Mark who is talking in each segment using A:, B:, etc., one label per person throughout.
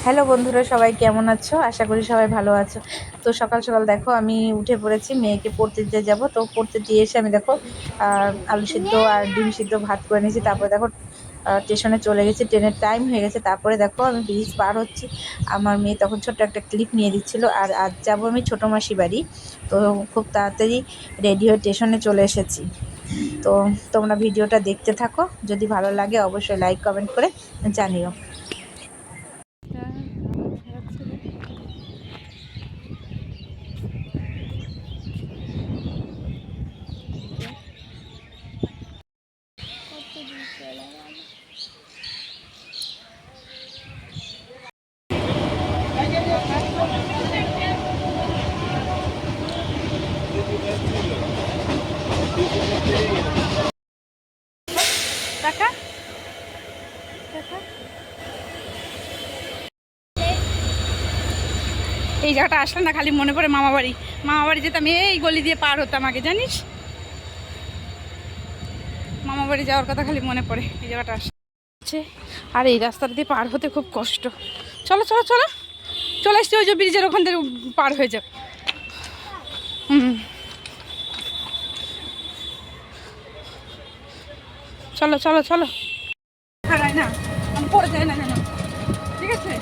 A: Hello বন্ধুরা, সবাই কেমন আছো? আশা করি সবাই ভালো আছো। তো সকাল সকাল দেখো আমি উঠে পড়েছি, মেয়েকে পড়তে দিতে যাব। তো পড়তে দিয়ে এসে আমি দেখো আলু সিদ্ধ আর ডিম সিদ্ধ ভাত করে নিয়েছি। তারপরে দেখো স্টেশনে চলে গেছি, ট্রেনের টাইম হয়ে গেছে। তারপরে দেখো আমি ব্রিজ পার হচ্ছি। আমার মেয়ে তখন ছোট্ট একটা ক্লিপ নিয়ে দিচ্ছিল। আর আজ যাবো আমি ছোটো মাসি বাড়ি। তো খুব তাড়াতাড়ি রেডি হয়ে স্টেশনে চলে এসেছি। তো তোমরা ভিডিওটা দেখতে থাকো, যদি ভালো লাগে অবশ্যই লাইক কমেন্ট করে জানিও। টাকা টাকা এই জায়গাটা আসলে না খালি মনে পড়ে মামা বাড়ি যেতাম, এই গলি দিয়ে পার হতাম আগে, জানিস? মামা বাড়ি যাওয়ার কথা খালি মনে পড়ে। এই জায়গাটা আসছে আর এই রাস্তাটা দিয়ে পার হতে খুব কষ্ট। চলো চলো চলো, চলে আসছি, ওই যে ব্রিজের ওখান থেকে পার হয়ে যাবে। চলো চলো চলো, খাড়ায় না, আমি পড়ে যাই না কেন? ঠিক আছে,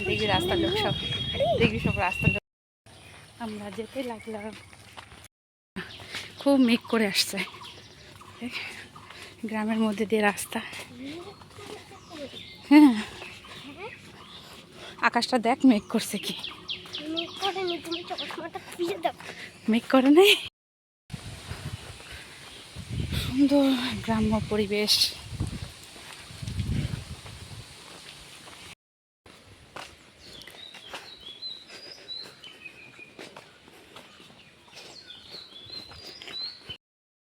A: দেখবি রাস্তার লোক সব, দেখবি সব রাস্তার লোক। আমরা যেতে লাগলাম, খুব মেঘ করে আসছে, গ্রামের মধ্যে দিয়ে রাস্তা। হ্যাঁ, আকাশটা দেখ মেঘ করছে কি? মেঘ করে নাই, সুন্দর গ্রাম্য পরিবেশ।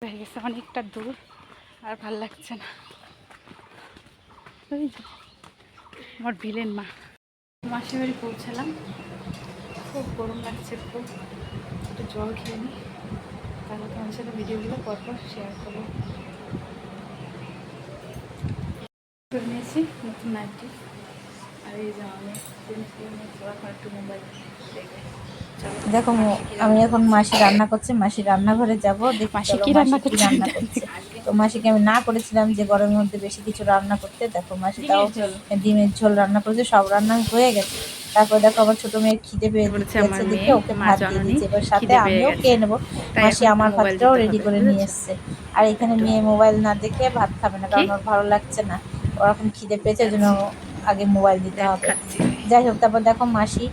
A: হয়ে গেছে অনেকটা দূর, আর ভাল লাগছে না। আমার ভিলেন মা, মাসির বাড়ি পৌঁছালাম, খুব গরম লাগছে, খুব একটু জল খেয়ে নিই, তাহলে তোমার সাথে ভিডিওগুলো পরপর শেয়ার করবো। করে নিয়েছি নতুন নাইটি, আর এই যে আমি একটু মোবাইল দেখবে। দেখো আমি এখন মাসি রান্না করছে, মাসি রান্নাঘরে যাবো, মাসি কি রান্না করছে। তো মাসিকে আমি না করেছিলাম যে গরমের মধ্যে বেশি কিছু রান্না করতে। দেখো মাসি তাও ডিমের ঝোল রান্না করেছে, সব রান্না হয়ে গেছে। তারপর দেখো আমার ছোট মেয়ে খিদে পেয়ে গেছে দেখে ওকে ভাত দিয়ে দিয়েছে, এবার সাথে আমিও খেয়ে নেবো। মাসি আমার ভাতটাও রেডি করে নিয়ে এসছে। আর এখানে মেয়ে মোবাইল না দেখে ভাত খাবে না, কারণ ওর ভালো লাগছে না, ওর এখন খিদে পেয়েছে, ওই জন্য আগে মোবাইল দিতে হবে। যাই হোক, তারপর দেখো মাসি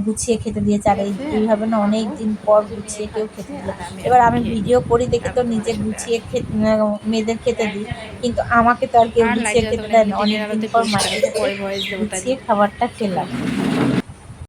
A: গুছিয়ে খেতে দিয়েছে। আর এইভাবে না অনেক দিন পর গুছিয়ে কেউ খেতে দিল। এবার আমি ভিডিও করি দেখে তো নিজে গুছিয়ে মেয়েদের খেতে দিই, কিন্তু আমাকে তো আর কেউ গুছিয়ে খেতে দেয় না। অনেকদিন পর মাসির সাথে গুছিয়ে খাবারটা খেলাম।